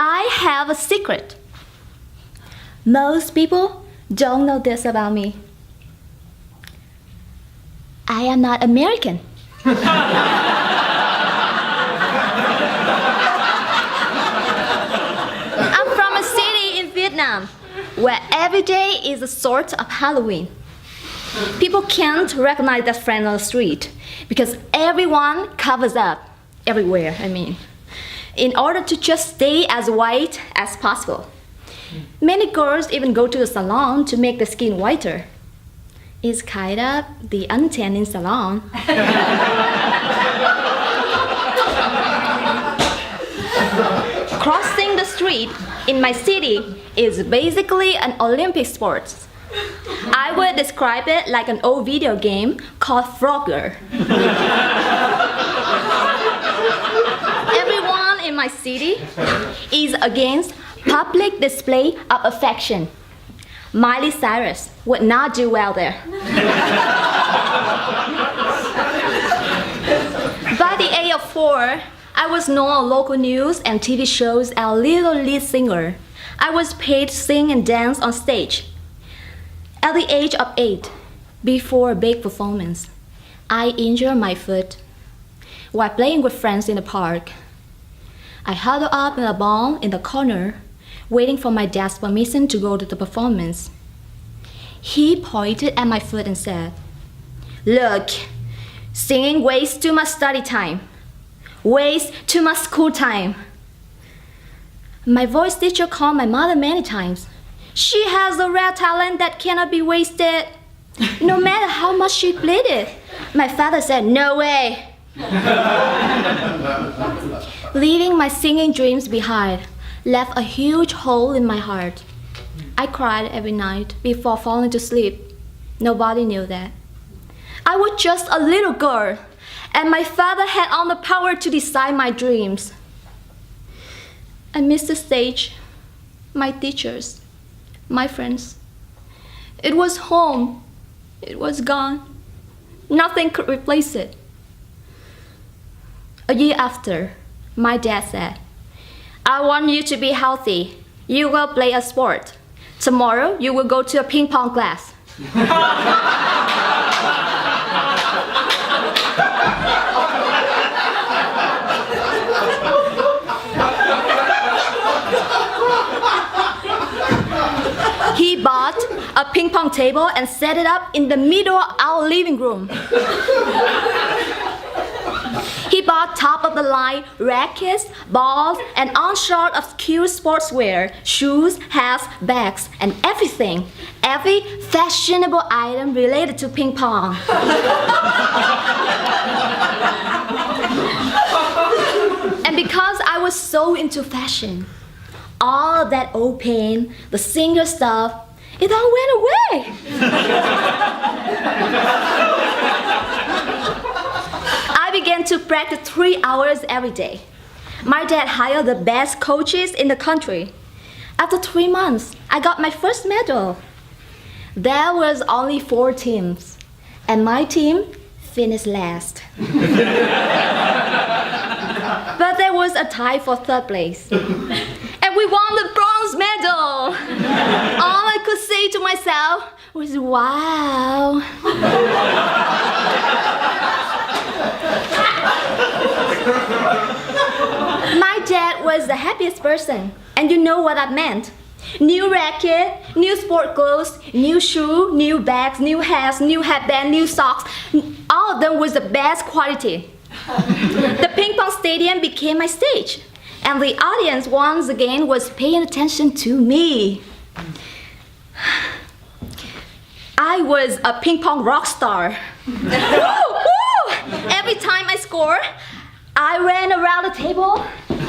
I have a secret. Most people don't know this about me. I am not American. I'm from a city in Vietnam where every day is a sort of Halloween. People can't recognize their friend on the street because everyone covers up everywhere, in order to just stay as white as possible. Many girls even go to the salon to make the skin whiter. It's kind of the untanning salon. Crossing the street in my city is basically an Olympic sport. I would describe it like an old video game called Frogger. Everyone in my city is against public display of affection. Miley Cyrus would not do well there. By the age of 4, I was known on local news and TV shows as a little lead singer. I was paid to sing and dance on stage. At the age of 8, before a big performance, I injured my foot while playing with friends in the park. I huddled up in a ball in the corner, waiting for my dad's permission to go to the performance. He pointed at my foot and said, "Look, singing wastes too much study time, wastes too much school time." My voice teacher called my mother many times. She has a rare talent that cannot be wasted. No matter how much she pleaded, my father said, "No way." Leaving my singing dreams behind left a huge hole in my heart. I cried every night before falling to sleep. Nobody knew that. I was just a little girl, and my father had all the power to decide my dreams. I missed the stage, my teachers, my friends. It was home. It was gone. Nothing could replace it. A year after, my dad said, "I want you to be healthy. You will play a sport. Tomorrow, you will go to a ping pong class." He bought a ping pong table and set it up in the middle of our living room. He bought top-of-the-line rackets, balls, and all sorts of cute sportswear, shoes, hats, bags, and everything. Every fashionable item related to ping pong. And because I was so into fashion, all that old paint, the singer stuff, it all went away. I began to practice 3 hours every day. My dad hired the best coaches in the country. After 3 months, I got my first medal. There was only 4 teams, and my team finished last. But there was a tie for 3rd place. And we won the bronze medal. All I could say to myself was, "Wow." My dad was the happiest person, and you know what that meant. New racket, new sport clothes, new shoe, new bags, new hats, new headband, new socks. All of them was the best quality. The ping pong stadium became my stage, and the audience once again was paying attention to me. I was a ping pong rock star. Woo, woo! Every time I scored, I ran around the table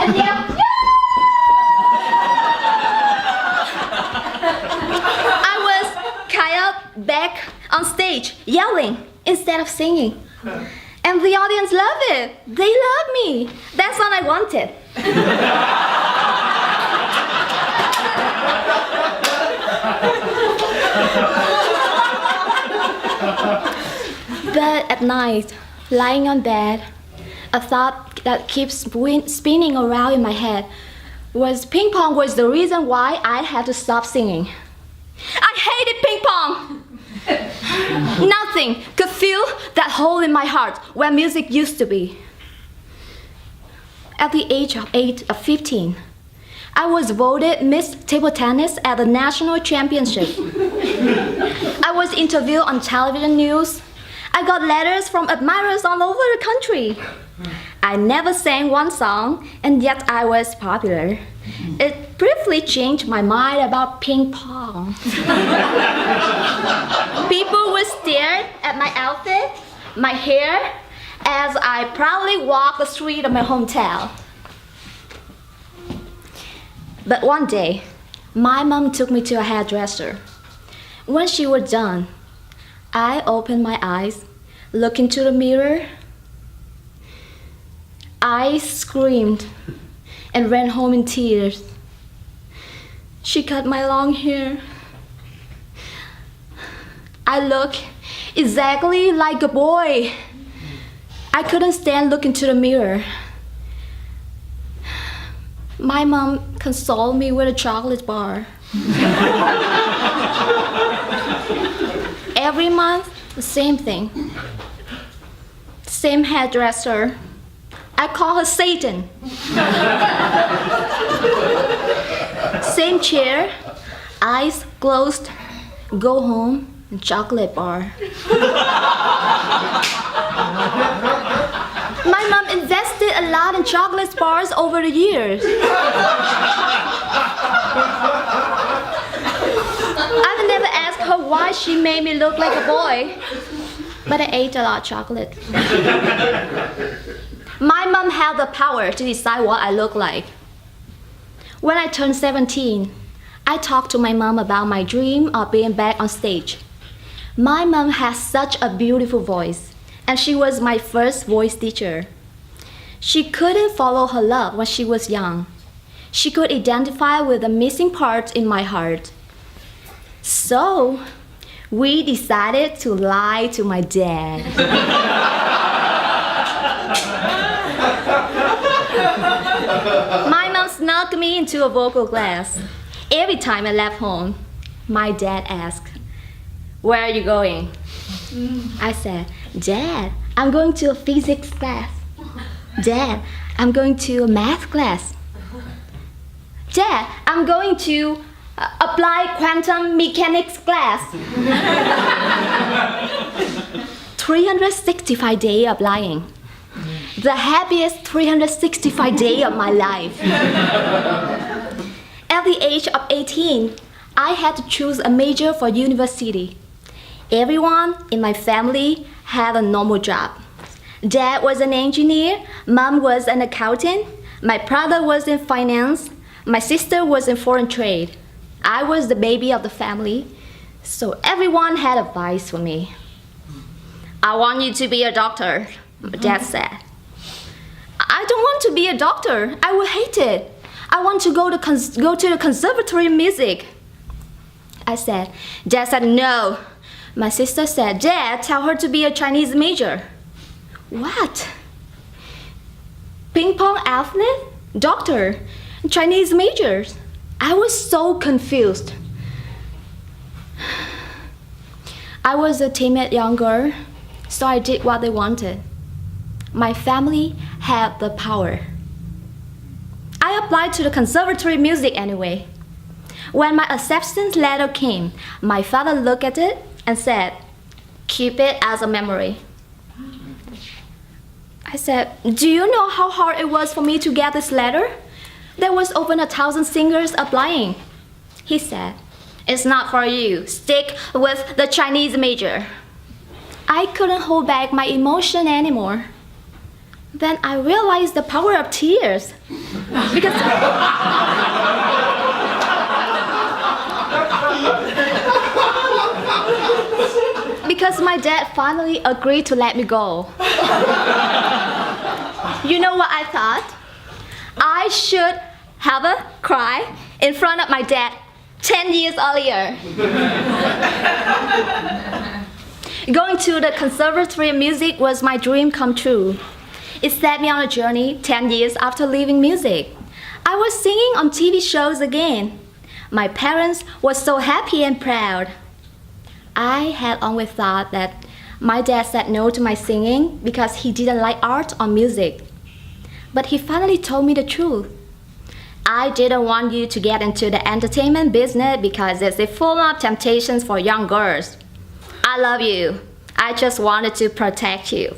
and yelled, "Yeah!" I was kind of back on stage yelling instead of singing. And the audience loved it. They loved me. That's what I wanted. But at night, lying on bed, a thought that keeps spinning around in my head was ping pong was the reason why I had to stop singing. I hated ping pong! Nothing could fill that hole in my heart where music used to be. At the age of 15, I was voted Miss Table Tennis at the National Championship. I was interviewed on television news. I got letters from admirers all over the country. I never sang one song, and yet I was popular. It briefly changed my mind about ping pong. People would stare at my outfit, my hair, as I proudly walked the street of my hometown. But one day, my mom took me to a hairdresser. When she was done, I opened my eyes, looked into the mirror. I screamed and ran home in tears. She cut my long hair. I look exactly like a boy. I couldn't stand looking into the mirror. My mom consoled me with a chocolate bar. Every month, the same thing. Same hairdresser. I call her Satan. Same chair, eyes closed, go home, and chocolate bar. My mom invested a lot in chocolate bars over the years. I've never asked her why she made me look like a boy, but I ate a lot of chocolate. My mom had the power to decide what I look like. When I turned 17, I talked to my mom about my dream of being back on stage. My mom has such a beautiful voice, and she was my first voice teacher. She couldn't follow her love when she was young. She could identify with the missing part in my heart. So, we decided to lie to my dad. My mom snuck me into a vocal class. Every time I left home, my dad asked, "Where are you going?" I said, "Dad, I'm going to a physics class." "Dad, I'm going to a math class." "Dad, I'm going to applied quantum mechanics class." 365 days of lying. The happiest 365 days of my life. At the age of 18, I had to choose a major for university. Everyone in my family had a normal job. Dad was an engineer, Mom was an accountant, my brother was in finance, my sister was in foreign trade. I was the baby of the family, so everyone had advice for me. "I want you to be a doctor," Dad said. "I don't want to be a doctor. I will hate it. I want to go to the conservatory of music." I said. Dad said no. My sister said, "Dad, tell her to be a Chinese major." What? Ping pong athlete, doctor, Chinese majors. I was so confused. I was a timid young girl, so I did what they wanted. My family had the power. I applied to the conservatory of music anyway. When my acceptance letter came, my father looked at it and said, "Keep it as a memory." I said, "Do you know how hard it was for me to get this letter? There was over 1,000 singers applying." He said, "It's not for you. Stick with the Chinese major." I couldn't hold back my emotion anymore. Then I realized the power of tears. Because my dad finally agreed to let me go. You know what I thought? I should have a cry in front of my dad 10 years earlier. Going to the Conservatory of Music was my dream come true. It set me on a journey 10 years after leaving music. I was singing on TV shows again. My parents were so happy and proud. I had always thought that my dad said no to my singing because he didn't like art or music. But he finally told me the truth. I didn't want you to get into the entertainment business because it's full of temptations for young girls. I love you. I just wanted to protect you.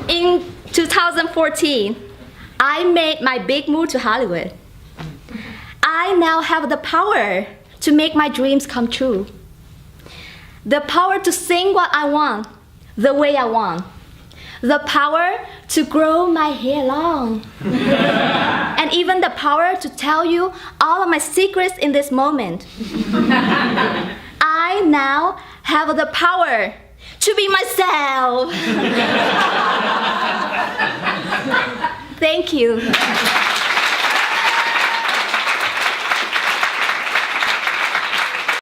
In 2014, I made my big move to Hollywood. I now have the power to make my dreams come true. The power to sing what I want, the way I want. The power to grow my hair long. And even the power to tell you all of my secrets in this moment. I now have the power to be myself. Thank you.